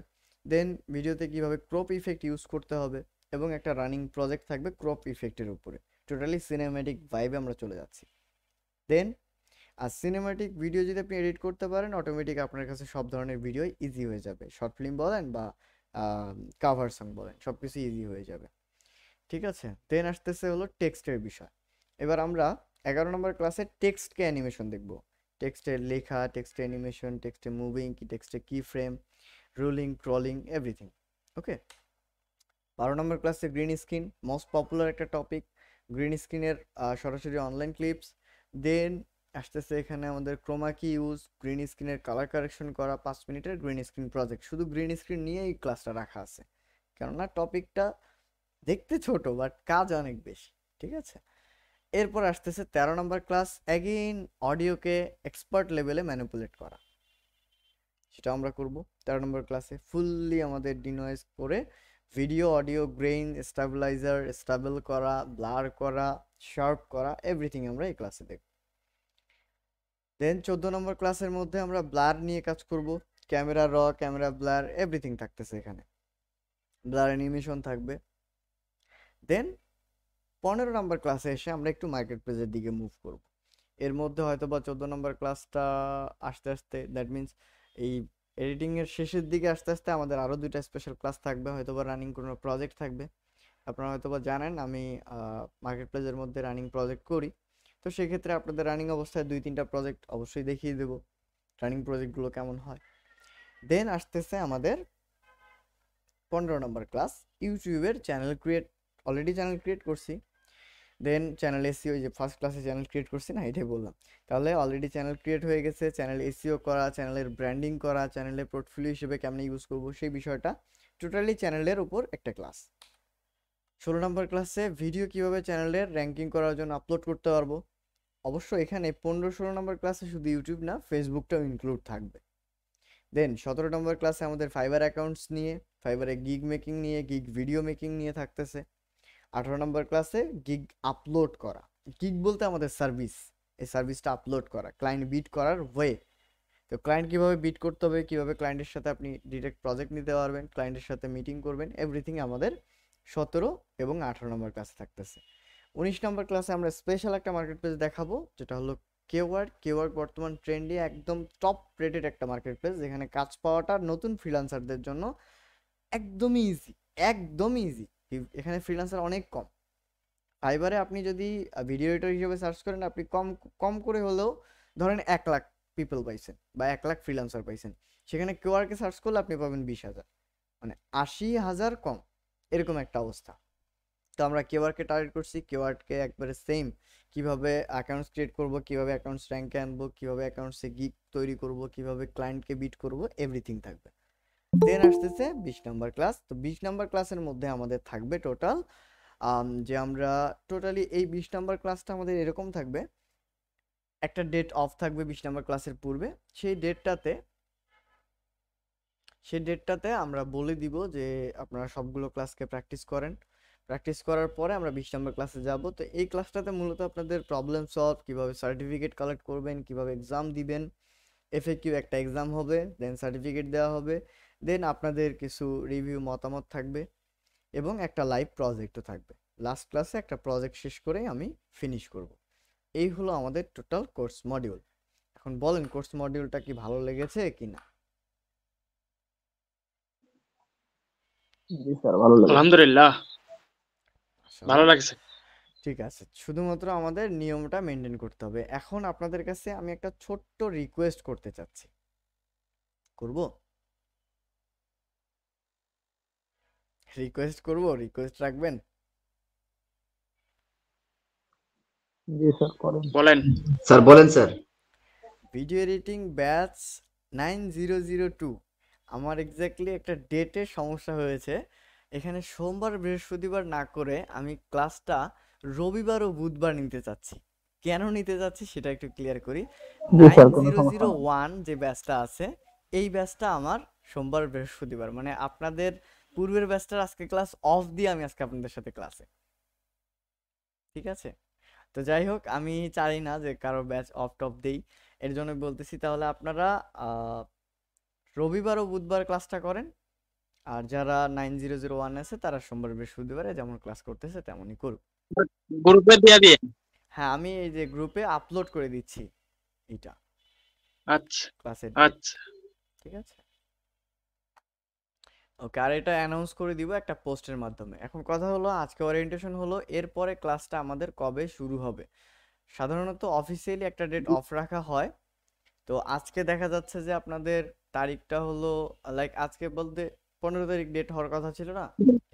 দেন ভিডিওতে কিভাবে ক্রপ ইফেক্ট ইউজ করতে হবে, এবং একটা রানিং প্রজেক্ট থাকবে ক্রপ ইফেক্টের উপরে। টোটালি সিনেমেটিক ভাইবে আমরা চলে যাচ্ছি। দেন আর সিনেমেটিক ভিডিও যদি আপনি এডিট করতে পারেন, অটোমেটিক আপনার কাছে সব ধরনের ভিডিও ইজি হয়ে যাবে, শর্ট ফিল্ম বলেন বা কাভার সং বলেন, সব কিছু ইজি হয়ে যাবে। ঠিক আছে, দেন আসতেছে হলো টেক্সটের বিষয়। এবার আমরা 11 নম্বর ক্লাসে টেক্সটকে অ্যানিমেশন দেখব, টেক্সটের লেখা, টেক্সটে অ্যানিমেশন, টেক্সটে মুভিং কি, টেক্সটে কি ফ্রেম, রোলিং, ক্রলিং, এভরিথিং। ওকে, 12 নম্বর ক্লাসে গ্রিন স্ক্রিন, মোস্ট পপুলার একটা টপিক, গ্রিন স্ক্রিনের সরাসরি অনলাইন ক্লিপস। দেন আসতেছে এখানে আমাদের ক্রোমা কি ইউজ, গ্রিন স্ক্রিনের কালার কারেকশন করা, 5 মিনিটের গ্রিন স্ক্রিন প্রজেক্ট। শুধু গ্রিন স্ক্রিন নিয়ে এই ক্লাসটা রাখা আছে, কেননা টপিকটা দেখতে ছোট বাট কাজ অনেক বেশি। ঠিক আছে, এরপর আসতেছে 13 নম্বর ক্লাস, অ্যাগেইন অডিওকে এক্সপার্ট লেভেলে ম্যানিপুলেট করা, সেটা আমরা করব 13 নম্বর ক্লাসে। ফুললি আমাদের ডিনয়েজ করে video audio grain stabiliser, stable করা, ব্লার করা, শার্প করা, এভরিথিং আমরা এই ক্লাসে দেখব। দেন 14 নম্বর ক্লাসের মধ্যে আমরা ব্লার নিয়ে কাজ করব, ক্যামেরা র, ক্যামেরা ব্লার, এভরিথিং থাকতেছে এখানে, ব্লার অ্যানিমেশন থাকবে। দেন 15 নম্বর ক্লাসে এসে আমরা একটু মার্কেট প্লেসের দিকে মুভ করব। এর মধ্যে হয়তো বা 14 নম্বর ক্লাসটা আস্তে আস্তে, দ্যাট মিনস এই এডিটিংয়ের শেষের দিকে আস্তে আস্তে আমাদের আরও 2টা স্পেশাল ক্লাস থাকবে, হয়তো বা রানিং কোনো প্রজেক্ট থাকবে। আপনারা হয়তো বা জানেন আমি মার্কেট প্লেসের মধ্যে রানিং প্রজেক্ট করি, তো সেক্ষেত্রে আপনাদের রানিং অবস্থায় 2-3টা প্রজেক্ট অবশ্যই দেখিয়ে দেবো, রানিং প্রজেক্টগুলো কেমন হয়। দেন আসতেছে আমাদের 15 নম্বর ক্লাস, ইউটিউবের channel create. Already channel create করছি, দেন চ্যানেল এসইও, যে ফার্স্ট ক্লাসে চ্যানেল ক্রিয়েট করছি না, এটাই বললাম। তাহলে অলরেডি চ্যানেল ক্রিয়েট হয়ে গেছে, চ্যানেল এসইও করা, চ্যানেলের ব্র্যান্ডিং করা, চ্যানেলের পোর্টফোলিও হিসেবে কেমনে ইউজ করব সেই বিষয়টা, টোটালি চ্যানেলের উপর একটা ক্লাস। 16 নম্বর ক্লাসে ভিডিও কিভাবে চ্যানেলের র্যাঙ্কিং করার জন্য আপলোড করতে পারবো। অবশ্য এখানে 15-16 নম্বর ক্লাসে শুধু ইউটিউব না, ফেসবুকটাও ইনক্লুড থাকবে। দেন 17 নম্বর ক্লাসে আমাদের ফাইবার অ্যাকাউন্টস নিয়ে, ফাইবারে গিগ মেকিং নিয়ে, গিগ ভিডিও মেকিং নিয়ে থাকতেছে। 18 নম্বর ক্লাসে গিগ আপলোড করা, গিগ বলতে আমাদের সার্ভিস, এই সার্ভিসটা আপলোড করা, ক্লায়েন্ট বিট করার ওয়ে। তো ক্লায়েন্ট কীভাবে বিট করতে হবে, কীভাবে ক্লায়েন্টের সাথে আপনি ডিরেক্ট প্রজেক্ট নিতে পারবেন, ক্লায়েন্টের সাথে মিটিং করবেন, এভরিথিং আমাদের 17 এবং 18 নম্বর ক্লাসে থাকতেছে। 19 নম্বর ক্লাসে আমরা স্পেশাল একটা মার্কেট প্লেস দেখাবো, যেটা হলো কেওয়ার্ড। কেওয়ার্ড বর্তমান ট্রেন্ডে একদম টপ রেটেড একটা মার্কেট প্লেস, যেখানে কাজ পাওয়াটা নতুন ফ্রিল্যান্সারদের জন্য একদমই ইজি, একদমই ইজি। এখানে ফ্রিল্যান্সার অনেক কম। ফাইবারে আপনি যদি ভিডিও এডিটর হিসেবে সার্চ করেন, আপনি কম কম করে হলেও ধরেন 1 লাখ পিপল পাইছেন বা 1 লাখ ফ্রিল্যান্সার পাইছেন। সেখানে কেওয়ার্ডকে সার্চ করলে আপনি পাবেন 20,000, মানে 80,000 কম, এরকম একটা অবস্থা। তো আমরা কেওয়ার্ডকে টার্গেট করছি, কেওয়ার্ডকে একবারে সেম, কিভাবে অ্যাকাউন্টস ক্রিয়েট করব, কিভাবে অ্যাকাউন্টস র্যাঙ্কে আনবো, কিভাবে অ্যাকাউন্টসে গিগ তৈরি করব, কিভাবে ক্লায়েন্টকে বিট করব, এভরিথিং থাকবে। দেন আসতেছে 20 নাম্বার ক্লাস। তো 20 নাম্বার ক্লাসের মধ্যে আমাদের থাকবে টোটাল যে আমরা টোটালি এই 20 নাম্বার ক্লাসটা আমাদের এরকম থাকবে, একটা ডেট অফ থাকবে 20 নাম্বার ক্লাসের পূর্বে। সেই ডেটটাতে আমরা বলে দিব যে আপনারা সবগুলো ক্লাসকে প্র্যাকটিস করেন। প্র্যাকটিস করার পরে আমরা 20 নম্বর ক্লাসে যাব। তো এই ক্লাসটাতে মূলত আপনাদের প্রবলেম সলভ, কিভাবে সার্টিফিকেট কালেক্ট করবেন, কিভাবে এক্সাম দিবেন, এফএকিউ একটা এক্সাম হবে, দেন সার্টিফিকেট দেওয়া হবে, দেন আপনাদের কিছু রিভিউ মতামত থাকবে এবং একটা লাইভ প্রজেক্টও থাকবে। লাস্ট ক্লাসে একটা প্রজেক্ট শেষ করে আমি ফিনিশ করব। এই হলো আমাদের টোটাল কোর্স মডিউল। এখন বলেন কোর্স মডিউলটা কি ভালো লেগেছে কিনা? জি স্যার, ভালো লাগে। আলহামদুলিল্লাহ ভালো লাগছে। ঠিক আছে, শুধুমাত্র আমাদের নিয়মটা মেনটেন করতে হবে। এখন আপনাদের কাছে আমি একটা ছোট্ট রিকোয়েস্ট করতে চাচ্ছি, করব? রিকোয়েস্ট রাখবেন? জি স্যার, করেন। বলেন। স্যার বলেন স্যার। ভিডিও এডিটিং ব্যাচ 9002, আমার এক্স্যাক্টলি একটা ডেটের সমস্যা হয়েছে। এখানে সোমবার বৃহস্পতিবার না করে আমি ক্লাসটা রবিবার ও বুধবার নিতে চাচ্ছি। কেন নিতে চাচ্ছি সেটা একটু ক্লিয়ার করি। জি স্যার, কোনো সমস্যা নেই। 9001 যে ব্যাচটা আছে, এই ব্যাচটা আমার সোমবার বৃহস্পতিবার, মানে আপনাদের পূর্বের ব্যাচটার আজকে ক্লাস অফ দিয়ে আমি আজকে আপনাদের সাথে ক্লাসে, ঠিক আছে? তো যাই হোক, আমি চাই না যে কারো ব্যাচ অফ টপ দেই, এর জন্য বলতেছি তাহলে আপনারা রবিবার ও বুধবার ক্লাসটা করেন, আর যারা 9001 আছে তারা সোমবার বৃহস্পতিবারে যেমন ক্লাস করতেছে তেমনই করুন। গ্রুপে দিয়ে দিয়ে। হ্যাঁ, আমি এই যে গ্রুপে আপলোড করে দিচ্ছি এটা আচ্ছা ক্লাসের, আচ্ছা ঠিক আছে? ওকে, আর এটা অ্যানাউন্স করে দিব একটা পোস্টের মাধ্যমে। এখন কথা হলো, আজকে ওরিয়েন্টেশন হলো, এরপরে ক্লাসটা আমাদের কবে শুরু হবে। সাধারণত অফিসিয়ালি একটা ডেট অফ রাখা হয়। তো আজকে দেখা যাচ্ছে যে আপনাদের তারিখটা হলো লাইক আজকে বলতে 15 তারিখ ডেট হওয়ার কথা ছিল না,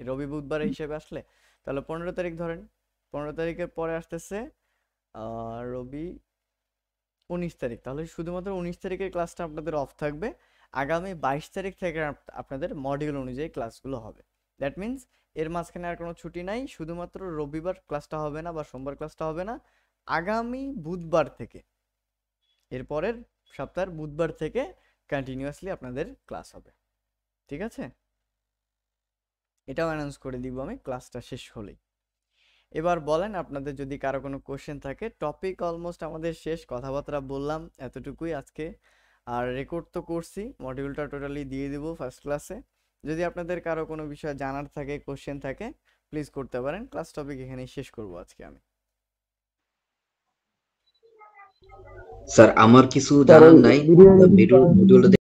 রবি বুধবারের হিসেবে আসলে, তাহলে 15 তারিখ ধরেন। 15 তারিখের পরে আসতেছে রবি 19 তারিখ, তাহলে শুধুমাত্র 19 তারিখের ক্লাসটা আপনাদের অফ থাকবে। আগামী 22 তারিখ থেকে আপনাদের মডিউল অনুযায়ী ক্লাসগুলো হবে। দ্যাট মিন্স এর মাঝখানে আর কোনো ছুটি নাই, শুধুমাত্র রবিবার ক্লাসটা হবে না বা সোমবার ক্লাসটা হবে না, আগামী বুধবার থেকে, এরপরের সপ্তাহের বুধবার থেকে কন্টিনিউয়াসলি আপনাদের ক্লাস হবে, ঠিক আছে? এটাও অ্যানাউন্স করে দিব আমি ক্লাসটা শেষ হলেই। এবার বলেন আপনাদের যদি কারো কোনো কোশ্চেন থাকে। টপিক অলমোস্ট আমাদের শেষ, কথাবার্তা বললাম এতটুকুই আজকে, আর রেকর্ড তো করছি, মডিউলটা টোটালি দিয়ে দিব ফার্স্ট ক্লাসে। যদি আপনাদের কারো কোনো বিষয় জানার থাকে, কোশ্চেন থাকে, প্লিজ করতে পারেন। ক্লাস টপিক এখানেই শেষ করব আজকে আমি। স্যার আমার কিছু স্যার, জানার ওই নাই, ভিডিও মডিউলটা